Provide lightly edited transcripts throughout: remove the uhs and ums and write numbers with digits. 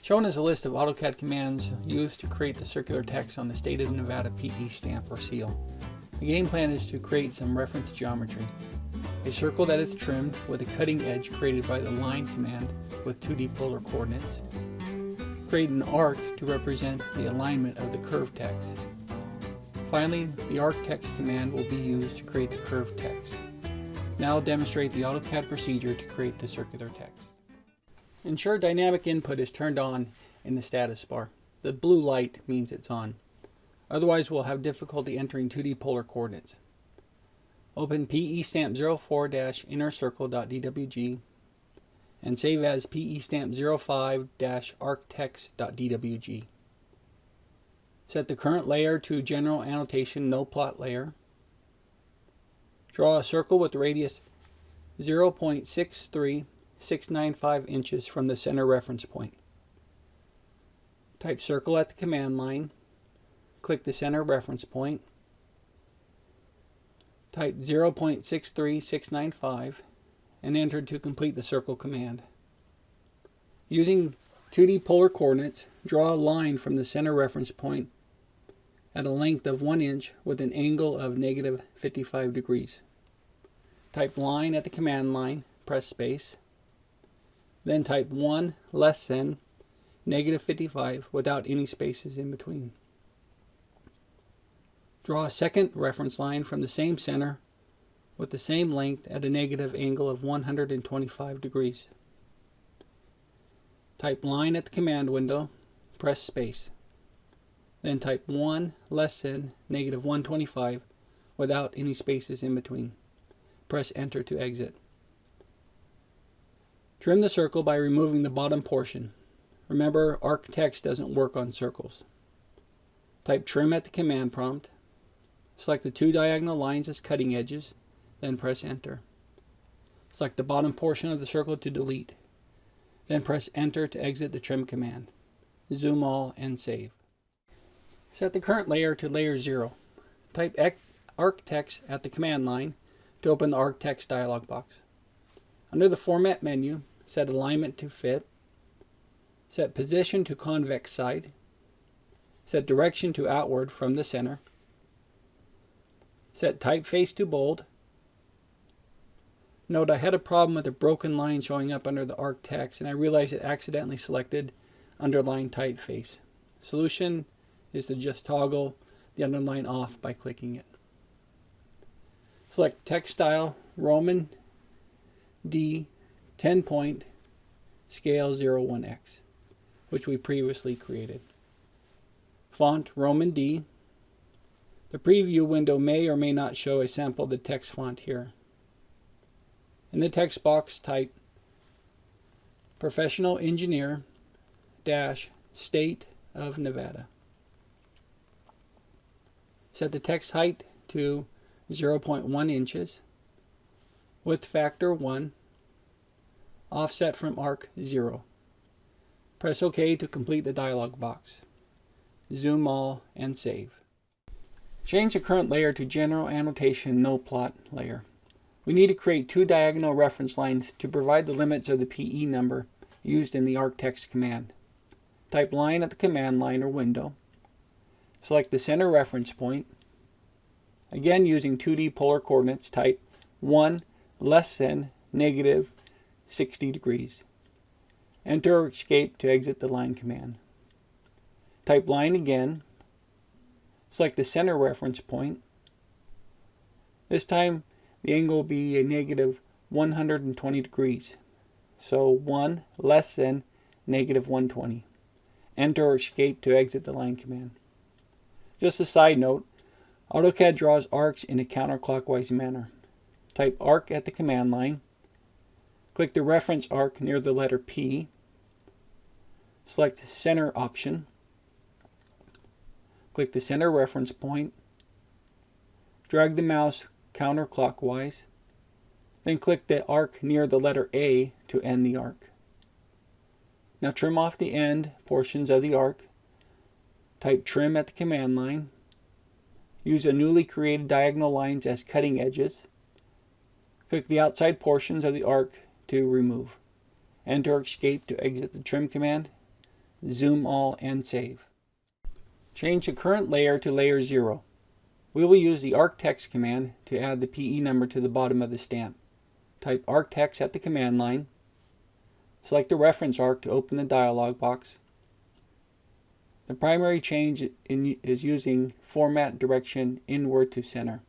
Shown is a list of AutoCAD commands used to create the circular text on the State of Nevada PE stamp or seal. The game plan is to create some reference geometry. A circle that is trimmed with a cutting edge created by the line command with 2D polar coordinates. Create an arc to represent the alignment of the curved text. Finally, the arc text command will be used to create the curved text. Now I'll demonstrate the AutoCAD procedure to create the circular text. Ensure dynamic input is turned on in the status bar. The blue light means it's on. Otherwise, we'll have difficulty entering 2D polar coordinates. Open PE stamp 04-innercircle.dwg and save as PE stamp 05-arctext.dwg. Set the current layer to general annotation no plot layer. Draw a circle with radius 0.63695 inches from the center reference point. Type circle at the command line. Click the center reference point. Type 0.63695 and enter to complete the circle command. Using 2D polar coordinates, draw a line from the center reference point at a length of 1 inch with an angle of -55 degrees. Type line at the command line, press space. Then type 1 less than -55 without any spaces in between. Draw a second reference line from the same center with the same length at a negative angle of 125 degrees. Type line at the command window, press space. Then type 1 less than -125 without any spaces in between. Press enter to exit. Trim the circle by removing the bottom portion. Remember, arc text doesn't work on circles. Type trim at the command prompt. Select the two diagonal lines as cutting edges, then press enter. Select the bottom portion of the circle to delete. Then press enter to exit the trim command. Zoom all and save. Set the current layer to layer 0. Type arc text at the command line to open the arc text dialog box. Under the format menu, set alignment to fit. Set position to convex side. Set direction to outward from the center. Set typeface to bold. Note I had a problem with a broken line showing up under the arc text and I realized it accidentally selected underline typeface. Solution is to just toggle the underline off by clicking it. Select text style Roman D 10 point scale 01x, which we previously created. Font Roman D. The preview window may or may not show a sample of the text font here. In the text box, type Professional Engineer - State of Nevada. Set the text height to 0.1 inches, width factor 1, offset from arc 0. Press OK to complete the dialog box. Zoom all and save. Change the current layer to general annotation no plot layer. We need to create two diagonal reference lines to provide the limits of the PE number used in the arc text command. Type line at the command line or window. Select the center reference point. Again, using 2D polar coordinates, type 1 less than -60 degrees. Enter or escape to exit the line command. Type line again. Select the center reference point. This time the angle will be a -120 degrees. So 1 less than -120. Enter or escape to exit the line command. Just a side note, AutoCAD draws arcs in a counterclockwise manner. Type arc at the command line. Click the reference arc near the letter P. Select center option. Click the center reference point. Drag the mouse counterclockwise. Then click the arc near the letter A to end the arc. Now trim off the end portions of the arc. Type trim at the command line. Use the newly created diagonal lines as cutting edges. Click the outside portions of the arc to remove. Enter or escape to exit the trim command. zoom all, and save. Change the current layer to layer 0. We will use the arctext command to add the PE number to the bottom of the stamp. Type arctext at the command line. Select the reference arc to open the dialog box. The primary change is using format direction inward to center.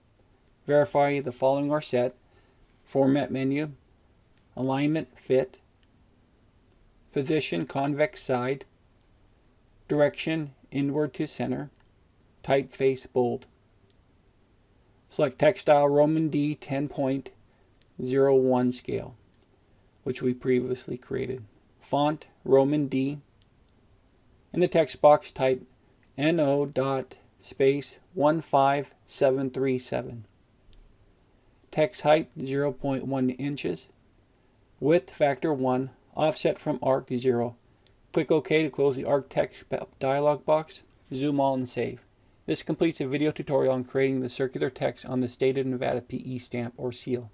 Verify the following are set: format menu, alignment fit, position convex side, direction inward to center, typeface bold. Select textile Roman D 10.01 scale, which we previously created. Font Roman D. In the text box, type no.157737. Text height 0.1 inches. Width factor 1. Offset from arc 0. Click OK to close the arctext dialog box. Zoom all and save. This completes a video tutorial on creating the circular text on the State of Nevada PE stamp or seal.